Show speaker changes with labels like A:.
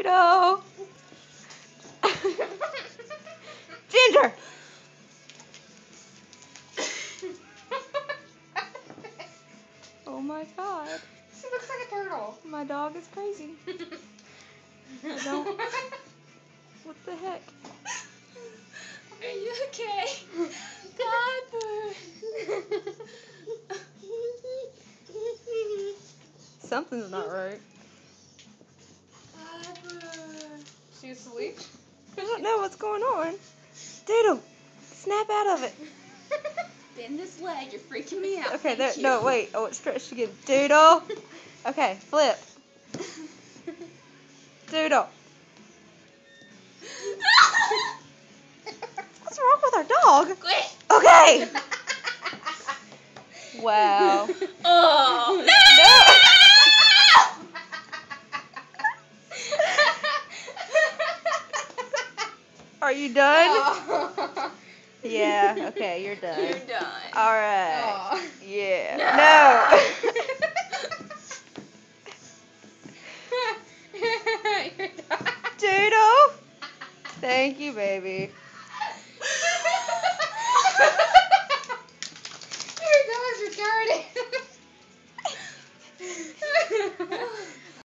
A: Doodle. Ginger. Oh my God.
B: She looks like a turtle.
A: My dog is crazy. I don't. What the heck?
B: Are you okay? Diaper.
A: Something's not right.
B: Diaper. She asleep?
A: I don't know what's going on. Doodle, snap out of it.
B: Bend this leg. You're freaking me out.
A: Okay,
B: Thank
A: there.
B: you.
A: No, wait. Oh, it's stretched again. Doodle. Okay, flip. Doodle. What's wrong with our dog?
B: Quit.
A: Okay. Wow.
B: Oh.
A: No. Are you done?
B: Oh.
A: Yeah. Okay, you're done.
B: You're done.
A: All right.
B: Oh.
A: Yeah.
B: No.
A: No.
B: You're done.
A: Doodle. Thank you, baby.